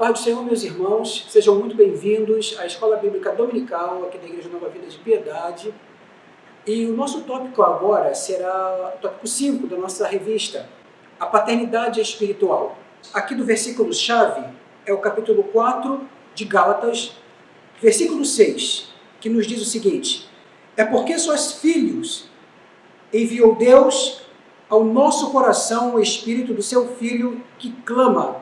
paz do Senhor, meus irmãos, sejam muito bem-vindos à Escola Bíblica Dominical aqui da Igreja Nova Vida de Piedade. E o nosso tópico agora será o tópico 5 da nossa revista, a paternidade espiritual. Aqui do versículo-chave é o capítulo 4 de Gálatas, versículo 6, que nos diz o seguinte: é porque sois filhos, enviou Deus ao nosso coração o Espírito do seu Filho que clama,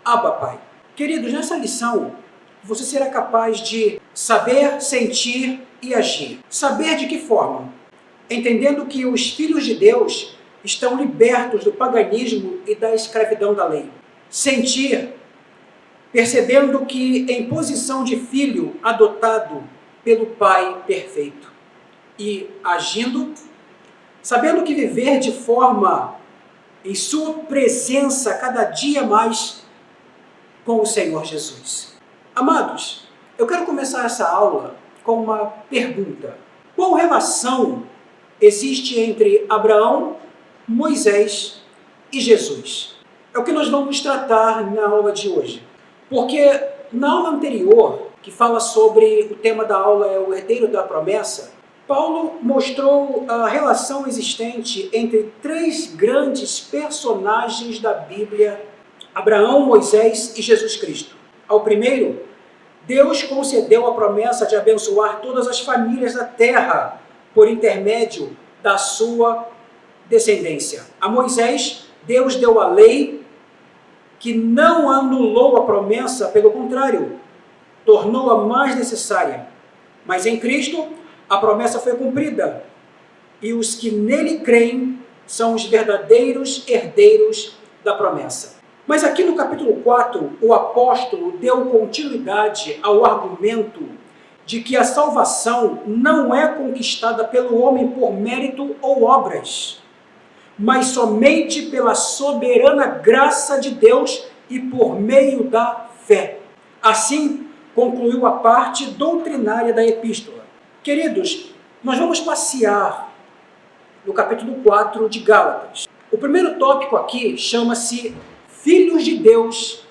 Abba, Pai. Queridos, nessa lição, você será capaz de saber, sentir e agir. Saber de que forma? Entendendo que os filhos de Deus estão libertos do paganismo e da escravidão da lei. Sentir, percebendo que em posição de filho adotado pelo Pai perfeito. E agindo, sabendo que viver de forma em sua presença cada dia mais com o Senhor Jesus. Amados, eu quero começar essa aula com uma pergunta. Qual relação existe entre Abraão, Moisés e Jesus? É o que nós vamos tratar na aula de hoje. Porque na aula anterior, que fala sobre o tema da aula é o herdeiro da promessa, Paulo mostrou a relação existente entre três grandes personagens da Bíblia: Abraão, Moisés e Jesus Cristo. Ao primeiro, Deus concedeu a promessa de abençoar todas as famílias da terra por intermédio da sua descendência. A Moisés, Deus deu a lei que não anulou a promessa, pelo contrário, tornou-a mais necessária. Mas em Cristo, a promessa foi cumprida, e os que nele creem são os verdadeiros herdeiros da promessa. Mas aqui no capítulo 4, o apóstolo deu continuidade ao argumento de que a salvação não é conquistada pelo homem por mérito ou obras, mas somente pela soberana graça de Deus e por meio da fé. Assim, concluiu a parte doutrinária da epístola. Queridos, nós vamos passear no capítulo 4 de Gálatas. O primeiro tópico aqui chama-se Filhos de Deus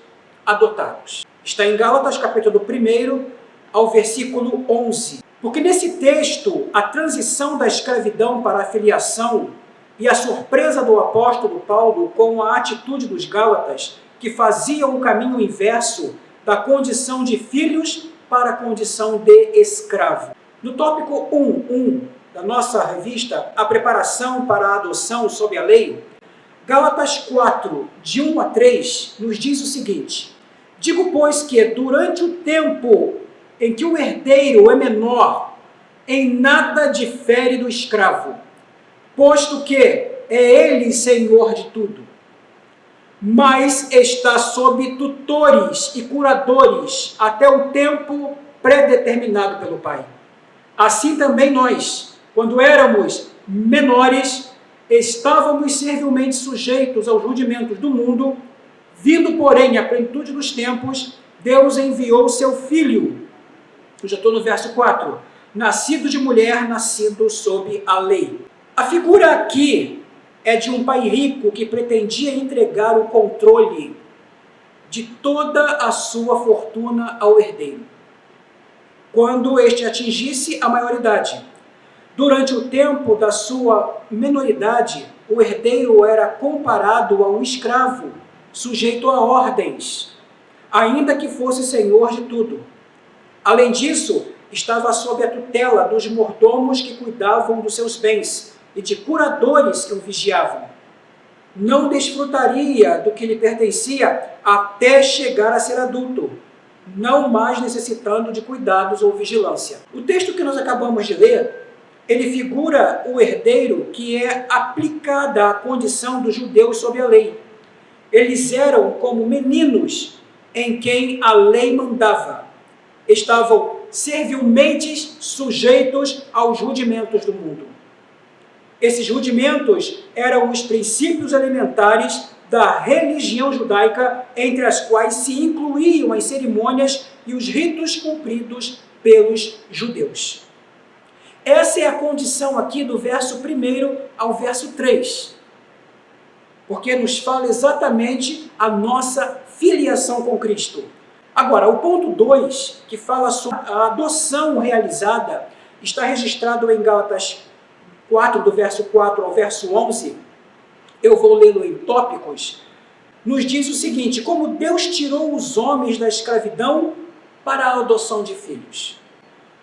adotados. Está em Gálatas, capítulo 1, ao versículo 11. Porque nesse texto, a transição da escravidão para a filiação e a surpresa do apóstolo Paulo com a atitude dos Gálatas, que faziam o caminho inverso da condição de filhos para a condição de escravo. No tópico 1.1 da nossa revista, a preparação para a adoção sob a lei, Gálatas 4, de 1 a 3, nos diz o seguinte: digo, pois, que durante o tempo em que o herdeiro é menor, em nada difere do escravo, posto que é ele senhor de tudo, mas está sob tutores e curadores até o tempo predeterminado pelo Pai. Assim também nós, quando éramos menores, estávamos servilmente sujeitos aos rudimentos do mundo. Vindo, porém, à plenitude dos tempos, Deus enviou seu Filho. Eu já estou no verso 4. Nascido de mulher, nascido sob a lei. A figura aqui é de um pai rico que pretendia entregar o controle de toda a sua fortuna ao herdeiro, quando este atingisse a maioridade. Durante o tempo da sua menoridade, o herdeiro era comparado a um escravo, sujeito a ordens, ainda que fosse senhor de tudo. Além disso, estava sob a tutela dos mordomos que cuidavam dos seus bens e de curadores que o vigiavam. Não desfrutaria do que lhe pertencia até chegar a ser adulto, não mais necessitando de cuidados ou vigilância. O texto que nós acabamos de ler, ele figura o herdeiro que é aplicada à condição dos judeus sob a lei. Eles eram como meninos em quem a lei mandava. Estavam servilmente sujeitos aos rudimentos do mundo. Esses rudimentos eram os princípios elementares da religião judaica, entre as quais se incluíam as cerimônias e os ritos cumpridos pelos judeus. Essa é a condição aqui do verso 1 ao verso 3, porque nos fala exatamente a nossa filiação com Cristo. Agora, o ponto 2, que fala sobre a adoção realizada, está registrado em Gálatas 4, do verso 4 ao verso 11, eu vou lê-lo em tópicos, nos diz o seguinte: como Deus tirou os homens da escravidão para a adoção de filhos.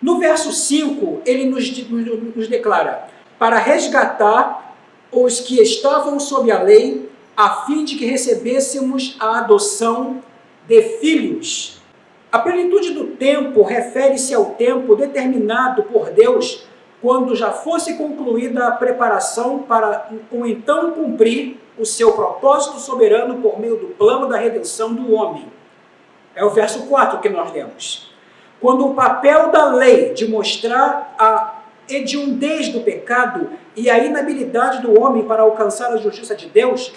No verso 5, ele nos declara, para resgatar os que estavam sob a lei, a fim de que recebêssemos a adoção de filhos. A plenitude do tempo refere-se ao tempo determinado por Deus, quando já fosse concluída a preparação para o então cumprir o seu propósito soberano por meio do plano da redenção do homem. É o verso 4 que nós lemos. Quando o papel da lei de mostrar a hediondez do pecado e a inabilidade do homem para alcançar a justiça de Deus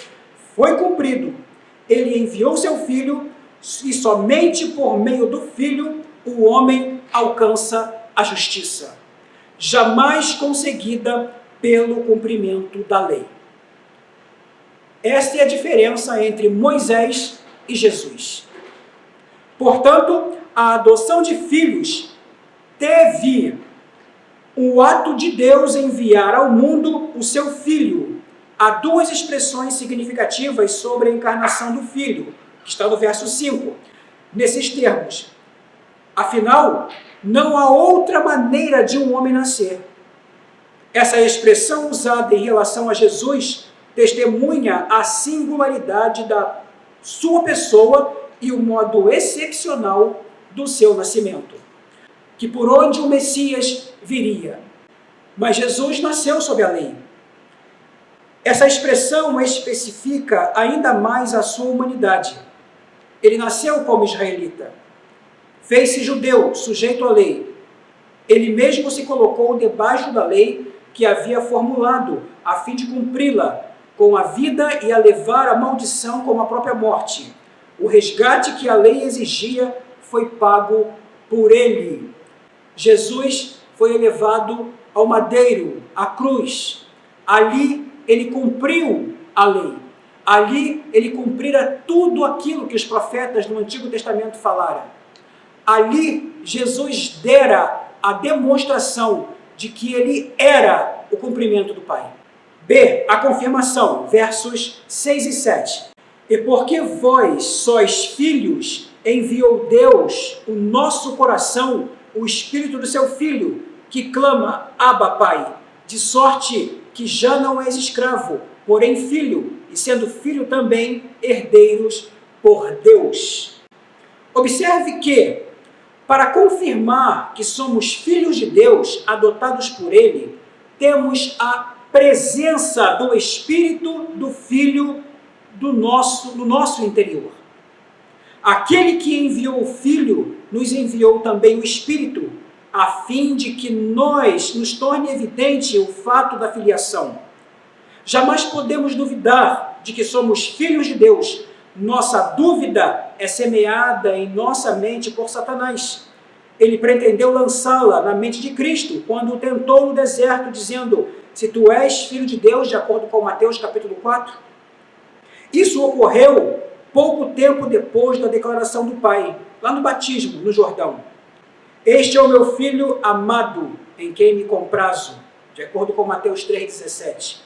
foi cumprido, ele enviou seu Filho, e somente por meio do Filho o homem alcança a justiça, jamais conseguida pelo cumprimento da lei. Esta é a diferença entre Moisés e Jesus. Portanto, a adoção de filhos teve o ato de Deus enviar ao mundo o seu Filho. Há duas expressões significativas sobre a encarnação do Filho, que está no verso 5. Nesses termos: afinal, não há outra maneira de um homem nascer. Essa expressão usada em relação a Jesus testemunha a singularidade da sua pessoa e o modo excepcional do seu nascimento, que por onde o Messias viria. Mas Jesus nasceu sob a lei. Essa expressão especifica ainda mais a sua humanidade. Ele nasceu como israelita, fez-se judeu, sujeito à lei. Ele mesmo se colocou debaixo da lei que havia formulado, a fim de cumpri-la com a vida e a levar a maldição com a própria morte. O resgate que a lei exigia foi pago por ele. Jesus foi elevado ao madeiro, à cruz. Ali ele cumpriu a lei. Ali ele cumprira tudo aquilo que os profetas do Antigo Testamento falaram. Ali Jesus dera a demonstração de que ele era o cumprimento do Pai. B, a confirmação, versos 6 e 7. E porque vós sois filhos, enviou Deus o nosso coração, o Espírito do seu Filho, que clama, Abba, Pai, de sorte que já não és escravo, porém filho, e sendo filho também, herdeiros por Deus. Observe que, para confirmar que somos filhos de Deus, adotados por Ele, temos a presença do Espírito do Filho no nosso interior. Aquele que enviou o Filho, nos enviou também o Espírito, a fim de que nos torne evidente o fato da filiação. Jamais podemos duvidar de que somos filhos de Deus. Nossa dúvida é semeada em nossa mente por Satanás. Ele pretendeu lançá-la na mente de Cristo, quando o tentou no deserto, dizendo, se tu és filho de Deus, de acordo com Mateus capítulo 4. Isso ocorreu pouco tempo depois da declaração do Pai, lá no batismo, no Jordão. Este é o meu filho amado, em quem me comprazo, de acordo com Mateus 3,17.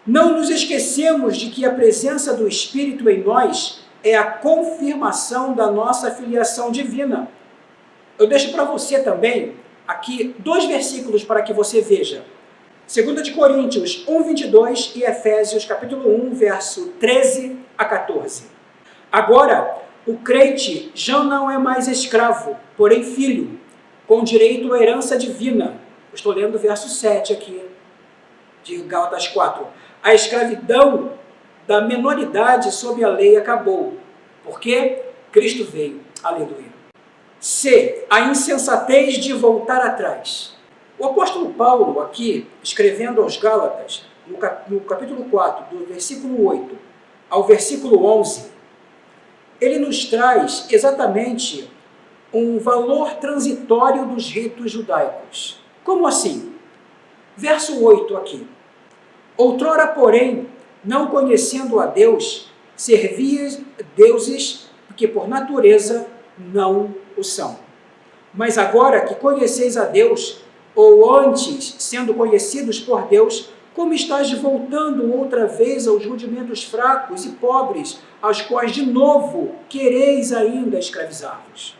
Não nos esquecemos de que a presença do Espírito em nós é a confirmação da nossa filiação divina. Eu deixo para você também, aqui, 2 versículos para que você veja. 2 de Coríntios 1:22 e Efésios capítulo 1, verso 13 a 14. Agora, o crente já não é mais escravo, porém filho, com direito à herança divina. Eu estou lendo o verso 7 aqui, de Gálatas 4. A escravidão da menoridade sob a lei acabou, porque Cristo veio. Aleluia. C. A insensatez de voltar atrás. O apóstolo Paulo, aqui, escrevendo aos Gálatas, no capítulo 4, do versículo 8 ao versículo 11, ele nos traz exatamente um valor transitório dos ritos judaicos. Como assim? Verso 8 aqui. Outrora, porém, não conhecendo a Deus, servias deuses que por natureza não o são. Mas agora que conheceis a Deus, ou antes, sendo conhecidos por Deus, como estáis voltando outra vez aos rudimentos fracos e pobres, aos quais de novo quereis ainda escravizar-vos?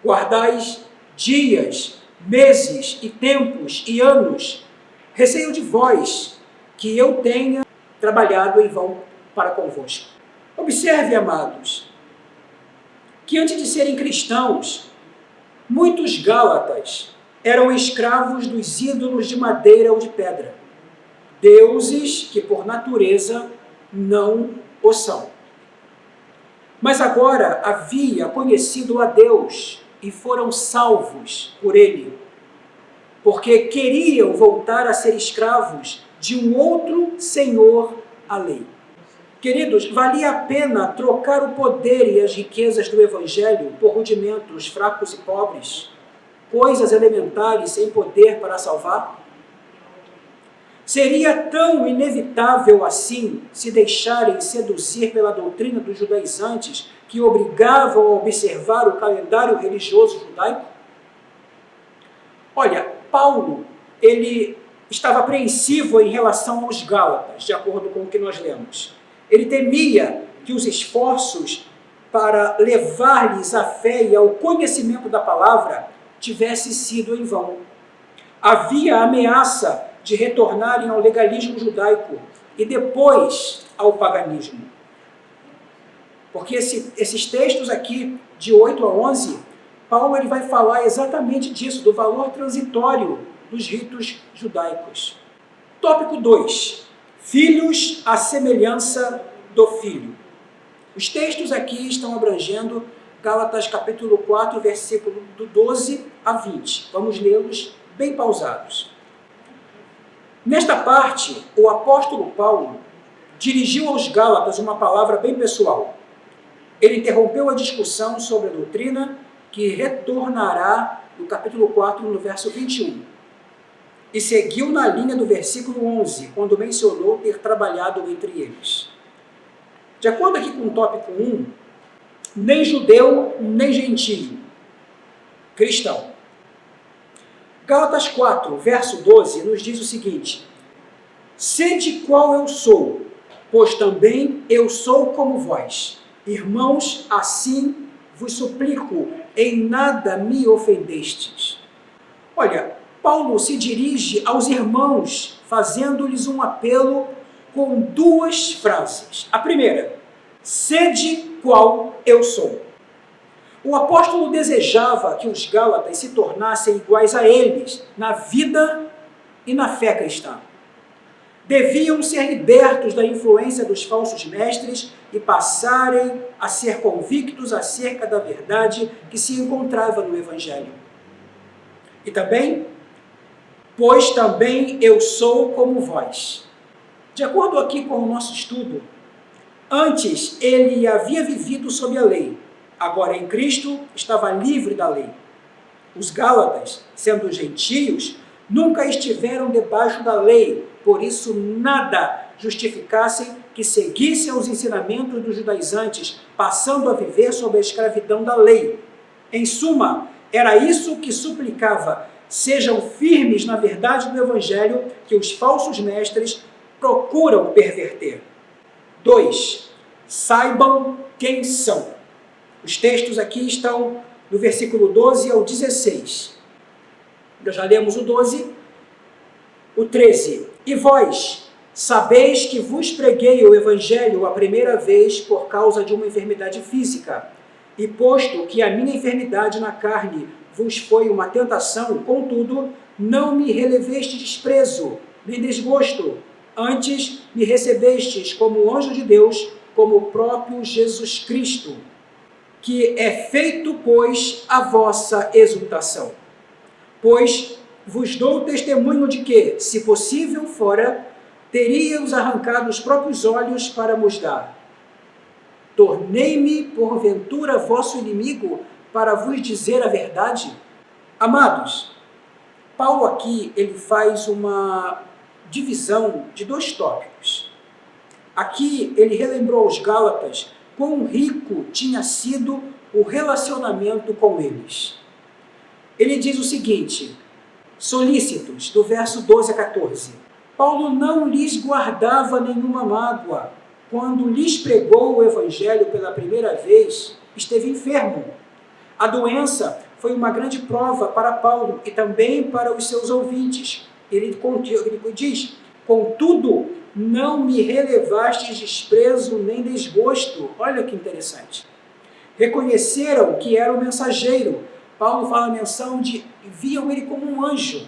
Guardais dias, meses e tempos e anos, receio de vós que eu tenha trabalhado em vão para convosco. Observe, amados, que antes de serem cristãos, muitos gálatas eram escravos dos ídolos de madeira ou de pedra, deuses que por natureza não o são. Mas agora havia conhecido a Deus e foram salvos por ele, porque queriam voltar a ser escravos de um outro senhor, a lei. Queridos, valia a pena trocar o poder e as riquezas do Evangelho por rudimentos fracos e pobres, coisas elementares sem poder para salvar? Seria tão inevitável assim se deixarem seduzir pela doutrina dos judaizantes que obrigavam a observar o calendário religioso judaico? Olha, Paulo, ele estava apreensivo em relação aos gálatas, de acordo com o que nós lemos. Ele temia que os esforços para levar-lhes a fé e ao conhecimento da palavra tivesse sido em vão. Havia a ameaça de retornarem ao legalismo judaico e depois ao paganismo. Porque esses textos aqui, de 8 a 11, Paulo ele vai falar exatamente disso, do valor transitório dos ritos judaicos. Tópico 2. Filhos à semelhança do Filho. Os textos aqui estão abrangendo Gálatas capítulo 4, versículo do 12 a 20. Vamos lê-los bem pausados. Nesta parte, o apóstolo Paulo dirigiu aos Gálatas uma palavra bem pessoal. Ele interrompeu a discussão sobre a doutrina que retornará no capítulo 4, no verso 21. E seguiu na linha do versículo 11, quando mencionou ter trabalhado entre eles. De acordo aqui com o tópico 1, nem judeu, nem gentio, cristão. Gálatas 4, verso 12, nos diz o seguinte: sede qual eu sou, pois também eu sou como vós. Irmãos, assim vos suplico, em nada me ofendestes. Olha, Paulo se dirige aos irmãos, fazendo-lhes um apelo com duas frases. A primeira, sede qual eu sou. O apóstolo desejava que os gálatas se tornassem iguais a eles na vida e na fé cristã. Deviam ser libertos da influência dos falsos mestres e passarem a ser convictos acerca da verdade que se encontrava no Evangelho. E também, pois também eu sou como vós. De acordo aqui com o nosso estudo, antes ele havia vivido sob a lei, agora em Cristo estava livre da lei. Os gálatas, sendo gentios, nunca estiveram debaixo da lei, por isso nada justificassem que seguissem os ensinamentos dos judaizantes, passando a viver sob a escravidão da lei. Em suma, era isso que suplicava: sejam firmes na verdade do Evangelho que os falsos mestres procuram perverter. 2. Saibam quem são. Os textos aqui estão do versículo 12 ao 16. Nós já lemos o 12. O 13. E vós, sabeis que vos preguei o Evangelho a primeira vez por causa de uma enfermidade física, e posto que a minha enfermidade na carne vos foi uma tentação, contudo, não me releveste desprezo, nem desgosto, antes me recebestes como anjo de Deus, como o próprio Jesus Cristo, que é feito, pois, a vossa exultação. Pois vos dou testemunho de que, se possível fora, teríamos arrancado os próprios olhos para vos dar. Tornei-me, porventura, vosso inimigo, para vos dizer a verdade? Amados, Paulo aqui ele faz uma divisão de dois tópicos. Aqui ele relembrou aos Gálatas quão rico tinha sido o relacionamento com eles. Ele diz o seguinte, solícitos, do verso 12 a 14. Paulo não lhes guardava nenhuma mágoa. Quando lhes pregou o evangelho pela primeira vez, esteve enfermo. A doença foi uma grande prova para Paulo e também para os seus ouvintes. Ele diz, contudo, não me relevastes desprezo nem desgosto. Olha que interessante. Reconheceram que era o mensageiro. Paulo fala a menção de viam ele como um anjo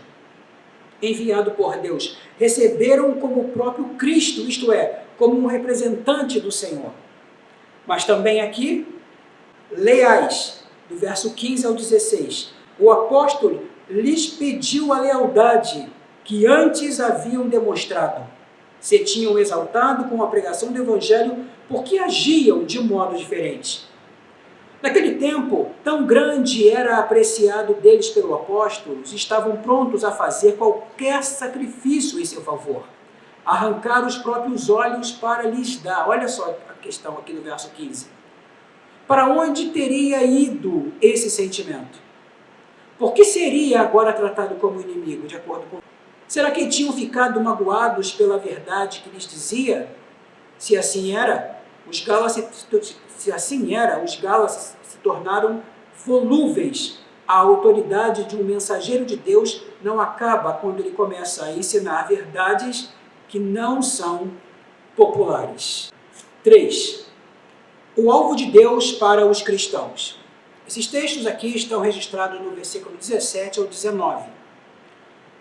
enviado por Deus. Receberam como o próprio Cristo, isto é, como um representante do Senhor. Mas também aqui, leais, do verso 15 ao 16. O apóstolo lhes pediu a lealdade que antes haviam demonstrado. Se tinham exaltado com a pregação do Evangelho, porque agiam de modo diferente. Naquele tempo, tão grande era apreciado deles pelo apóstolo, estavam prontos a fazer qualquer sacrifício em seu favor, arrancar os próprios olhos para lhes dar. Olha só a questão aqui no verso 15. Para onde teria ido esse sentimento? Por que seria agora tratado como inimigo, de acordo com... Será que tinham ficado magoados pela verdade que lhes dizia? Se assim era, os Gálatas se tornaram volúveis. A autoridade de um mensageiro de Deus não acaba quando ele começa a ensinar verdades que não são populares. 3. O alvo de Deus para os cristãos. Esses textos aqui estão registrados no versículo 17 ao 19.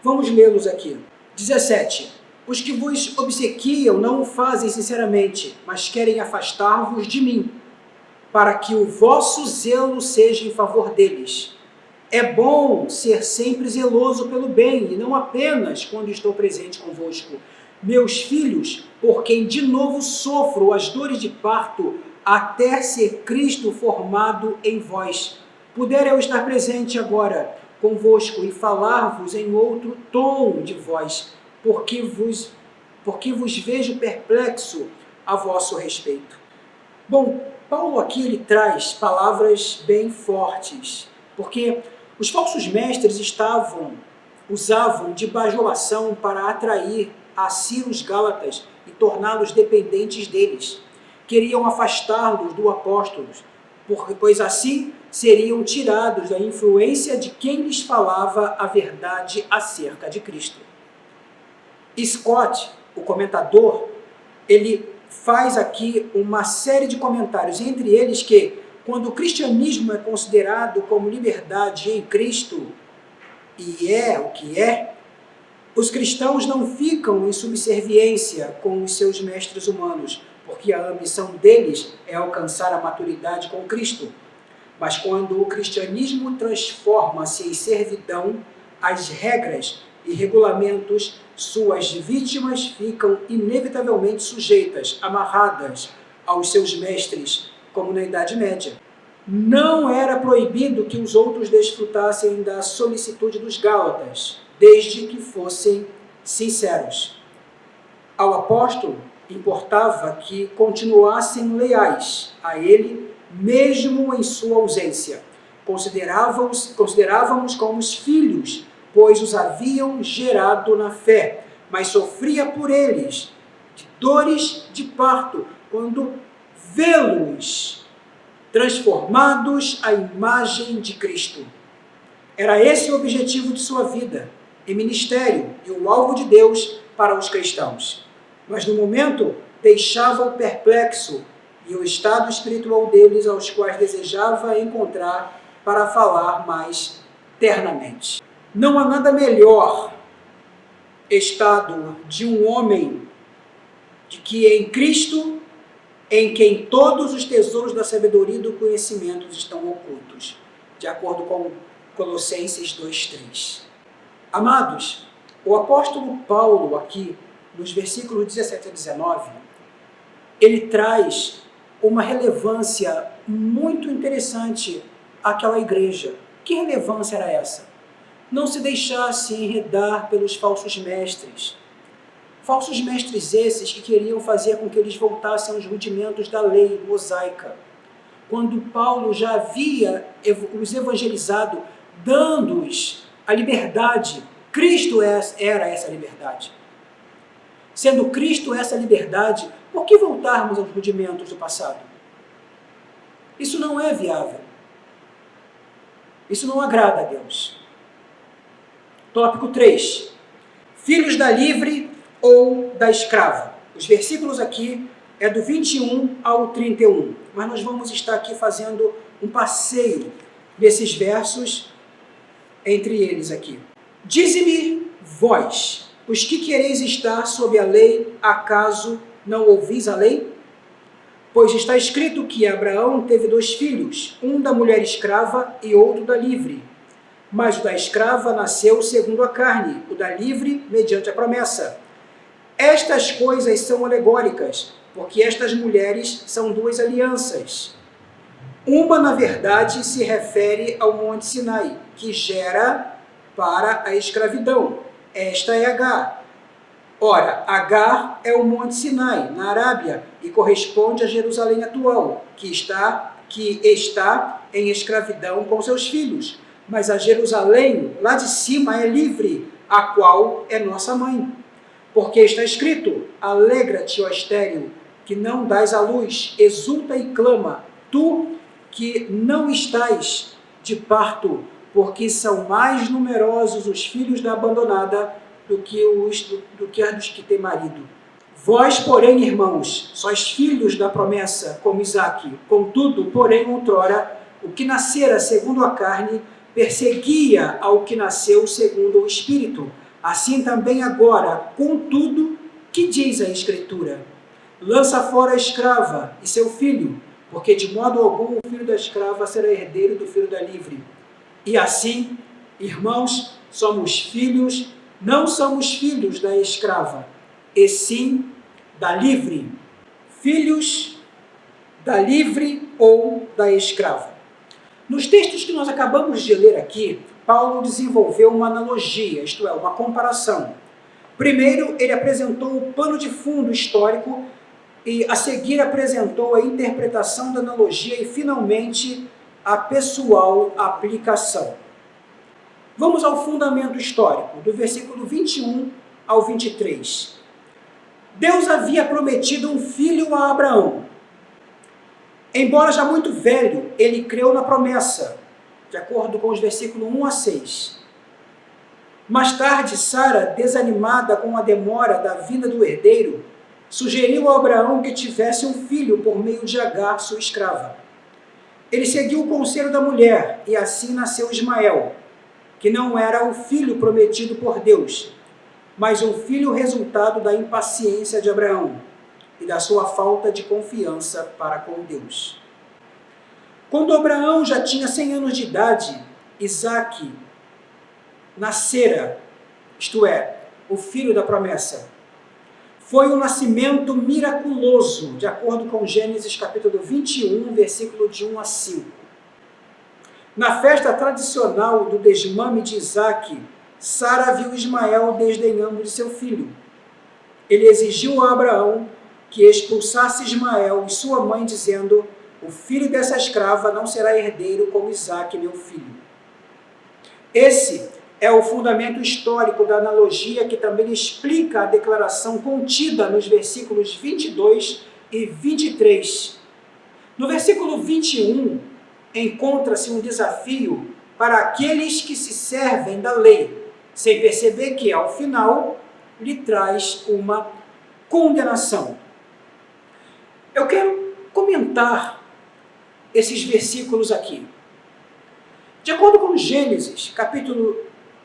Vamos lê-los aqui. 17. Os que vos obsequiam não o fazem sinceramente, mas querem afastar-vos de mim, para que o vosso zelo seja em favor deles. É bom ser sempre zeloso pelo bem, e não apenas quando estou presente convosco. Meus filhos, por quem de novo sofro as dores de parto, até ser Cristo formado em vós. Puder eu estar presente agora convosco e falar-vos em outro tom de voz, porque vos vejo perplexo a vosso respeito. Bom, Paulo aqui ele traz palavras bem fortes, porque os falsos mestres usavam de bajulação para atrair a si os Gálatas e torná-los dependentes deles. Queriam afastá-los do apóstolo, pois assim seriam tirados da influência de quem lhes falava a verdade acerca de Cristo. Scott, o comentador, ele faz aqui uma série de comentários, entre eles que, quando o cristianismo é considerado como liberdade em Cristo, e é o que é, os cristãos não ficam em subserviência com os seus mestres humanos, porque a ambição deles é alcançar a maturidade com Cristo. Mas quando o cristianismo transforma-se em servidão, as regras e regulamentos, suas vítimas ficam inevitavelmente sujeitas, amarradas aos seus mestres, como na Idade Média. Não era proibido que os outros desfrutassem da solicitude dos Gálatas, desde que fossem sinceros. Ao apóstolo importava que continuassem leais a ele, mesmo em sua ausência. Considerávamos como os filhos, pois os haviam gerado na fé, mas sofria por eles de dores de parto, quando vê-los transformados à imagem de Cristo. Era esse o objetivo de sua vida e ministério e o alvo de Deus para os cristãos. Mas no momento deixava-o perplexo e o estado espiritual deles aos quais desejava encontrar para falar mais ternamente. Não há nada melhor estado de um homem de que em Cristo, em quem todos os tesouros da sabedoria e do conhecimento estão ocultos, de acordo com Colossenses 2:3. Amados, o apóstolo Paulo aqui, nos versículos 17 a 19, ele traz uma relevância muito interessante àquela igreja. Que relevância era essa? Não se deixasse enredar pelos falsos mestres. Falsos mestres esses que queriam fazer com que eles voltassem aos rudimentos da lei mosaica. quando Paulo já havia os evangelizado, dando-os a liberdade. Cristo era essa liberdade. Sendo Cristo essa liberdade, por que voltarmos aos rudimentos do passado? Isso não é viável. Isso não agrada a Deus. Tópico 3. Filhos da livre ou da escrava. Os versículos aqui é do 21 ao 31. Mas nós vamos estar aqui fazendo um passeio desses versos entre eles aqui. Dize-me, vós, os que quereis estar sob a lei, acaso não ouvis a lei? Pois está escrito que Abraão teve 2 filhos, um da mulher escrava e outro da livre. Mas o da escrava nasceu segundo a carne, o da livre mediante a promessa. Estas coisas são alegóricas, porque estas mulheres são 2 alianças. Uma, na verdade, se refere ao Monte Sinai, que gera para a escravidão. Esta é Agar. Ora, Agar é o Monte Sinai, na Arábia, e corresponde a Jerusalém atual, que está em escravidão com seus filhos. Mas a Jerusalém, lá de cima, é livre, a qual é nossa mãe. Porque está escrito, alegra-te, ó estéril, que não dás à luz, exulta e clama, tu que não estás de parto, porque são mais numerosos os filhos da abandonada do que os que têm marido. Vós, porém, irmãos, sois filhos da promessa, como Isaque. Contudo, porém, outrora, o que nascera segundo a carne, perseguia ao que nasceu segundo o Espírito. Assim também agora, contudo, que diz a Escritura? Lança fora a escrava e seu filho, porque de modo algum o filho da escrava será herdeiro do filho da livre. E assim, irmãos, somos filhos, não somos filhos da escrava, e sim da livre. Filhos da livre ou da escrava. Nos textos que nós acabamos de ler aqui, Paulo desenvolveu uma analogia, isto é, uma comparação. Primeiro, ele apresentou o pano de fundo histórico e, a seguir, apresentou a interpretação da analogia e, finalmente, a pessoal aplicação. Vamos ao fundamento histórico, do versículo 21 ao 23. Deus havia prometido um filho a Abraão. Embora já muito velho, ele creu na promessa, de acordo com os versículos 1 a 6. Mais tarde, Sara, desanimada com a demora da vinda do herdeiro, sugeriu a Abraão que tivesse um filho por meio de Agar, sua escrava. Ele seguiu o conselho da mulher e assim nasceu Ismael, que não era o filho prometido por Deus, mas um filho resultado da impaciência de Abraão e da sua falta de confiança para com Deus. Quando Abraão já tinha 100 anos de idade, Isaque nascera, isto é, o filho da promessa. Foi um nascimento miraculoso, de acordo com Gênesis capítulo 21, versículo de 1 a 5. Na festa tradicional do desmame de Isaque, Sara viu Ismael desdenhando de seu filho. Ele exigiu a Abraão que expulsasse Ismael e sua mãe, dizendo: o filho dessa escrava não será herdeiro como Isaque, meu filho. Esse é o fundamento histórico da analogia que também explica a declaração contida nos versículos 22 e 23. No versículo 21, encontra-se um desafio para aqueles que se servem da lei, sem perceber que, ao final, lhe traz uma condenação. Eu quero comentar esses versículos aqui. De acordo com Gênesis, capítulo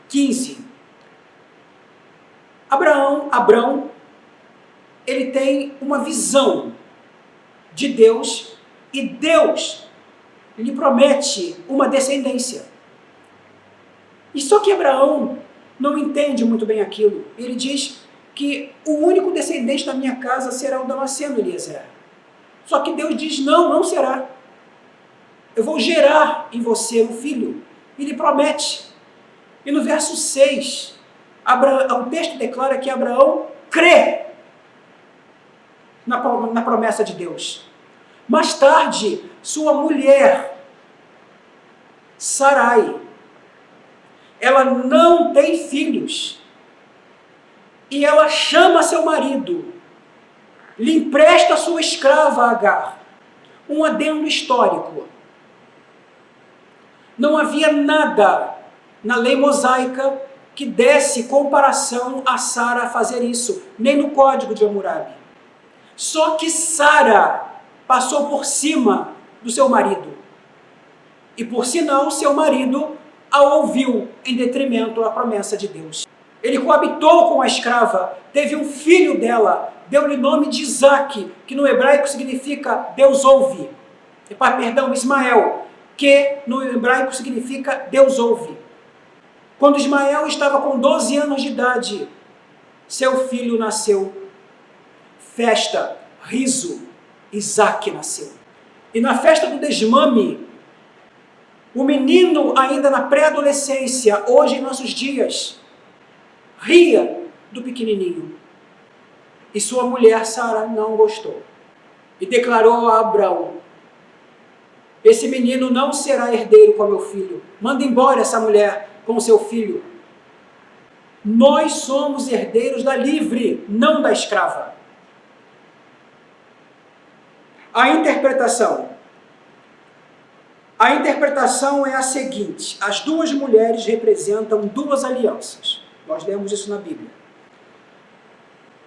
15, Abrão, ele tem uma visão de Deus e Deus lhe promete uma descendência. E só que Abraão não entende muito bem aquilo. Ele diz que o único descendente da minha casa será o Damasceno, Eliezer. Só que Deus diz: não, não será. Eu vou gerar em você um filho. Ele promete. E no verso 6, o texto declara que Abraão crê na promessa de Deus. Mais tarde, sua mulher, Sarai, ela não tem filhos. E ela chama seu marido, lhe empresta sua escrava Agar. Um adendo histórico. Não havia nada na lei mosaica que desse comparação a Sara fazer isso, nem no código de Hammurabi. Só que Sara passou por cima do seu marido. E por sinal, seu marido a ouviu em detrimento da promessa de Deus. Ele coabitou com a escrava, teve um filho dela, deu-lhe o nome de Isaque, que no hebraico significa Deus ouve. Ismael, que no hebraico significa Deus ouve. Quando Ismael estava com 12 anos de idade, seu filho nasceu. Festa, riso, Isaque nasceu. E na festa do desmame, o menino ainda na pré-adolescência, hoje em nossos dias, ria do pequenininho. E sua mulher, Sara, não gostou. E declarou a Abrão: esse menino não será herdeiro com meu filho. Manda embora essa mulher com seu filho. Nós somos herdeiros da livre, não da escrava. A interpretação é a seguinte: as duas mulheres representam duas alianças. Nós lemos isso na Bíblia.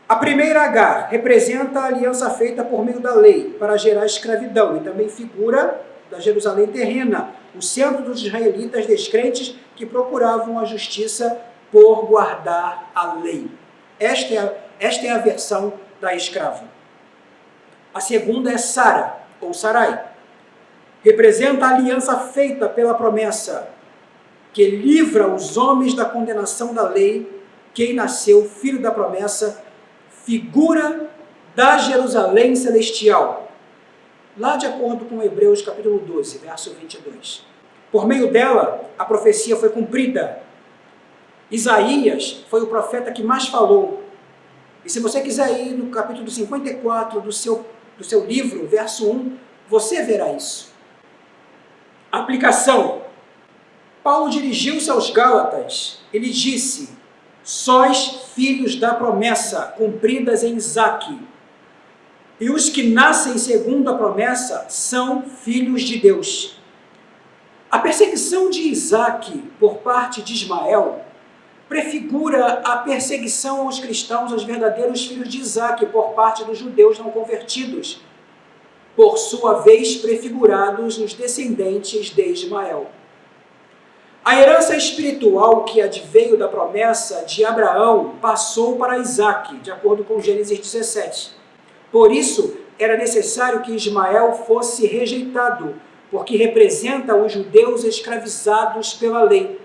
A primeira, Agar, representa a aliança feita por meio da lei para gerar escravidão e também figura da Jerusalém terrena, o centro dos israelitas descrentes que procuravam a justiça por guardar a lei. Esta é a versão da escrava. A segunda é Sara, ou Sarai. Representa a aliança feita pela promessa, que livra os homens da condenação da lei. Quem nasceu, filho da promessa, figura da Jerusalém celestial. Lá de acordo com Hebreus capítulo 12, verso 22. Por meio dela, a profecia foi cumprida. Isaías foi o profeta que mais falou. E se você quiser ir no capítulo 54 do seu livro, verso 1, você verá isso. Aplicação. Paulo dirigiu-se aos Gálatas. Ele disse: sois filhos da promessa, cumpridas em Isaque. E os que nascem segundo a promessa são filhos de Deus. A perseguição de Isaque por parte de Ismael prefigura a perseguição aos cristãos, aos verdadeiros filhos de Isaque, por parte dos judeus não convertidos, por sua vez prefigurados nos descendentes de Ismael. A herança espiritual que adveio da promessa de Abraão passou para Isaque, de acordo com Gênesis 17. Por isso, era necessário que Ismael fosse rejeitado, porque representa os judeus escravizados pela lei.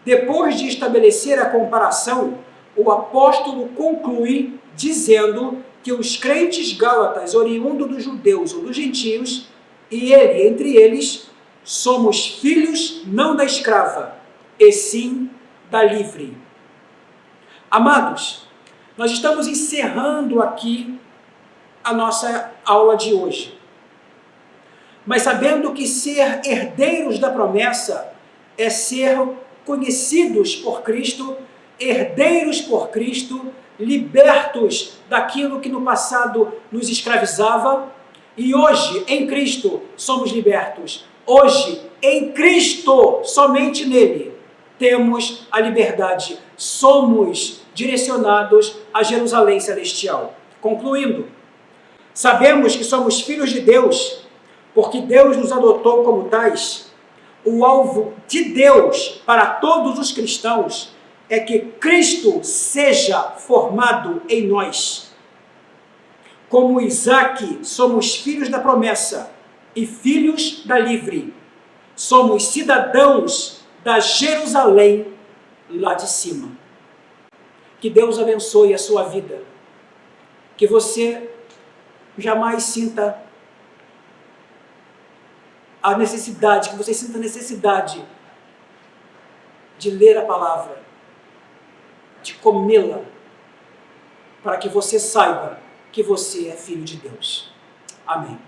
Depois de estabelecer a comparação, o apóstolo conclui dizendo que os crentes gálatas, oriundos dos judeus ou dos gentios, e ele entre eles, somos filhos não da escrava, e sim da livre. Amados, nós estamos encerrando aqui a nossa aula de hoje. Mas sabendo que ser herdeiros da promessa é ser conhecidos por Cristo, herdeiros por Cristo, libertos daquilo que no passado nos escravizava, e hoje, em Cristo, somos libertos. Hoje, em Cristo, somente nele, temos a liberdade. Somos direcionados a Jerusalém celestial. Concluindo, sabemos que somos filhos de Deus, porque Deus nos adotou como tais. O alvo de Deus para todos os cristãos é que Cristo seja formado em nós. Como Isaque, somos filhos da promessa e filhos da livre. Somos cidadãos da Jerusalém lá de cima. Que Deus abençoe a sua vida. Que você jamais sinta a necessidade, que você sinta a necessidade de ler a palavra, de comê-la, para que você saiba que você é filho de Deus. Amém.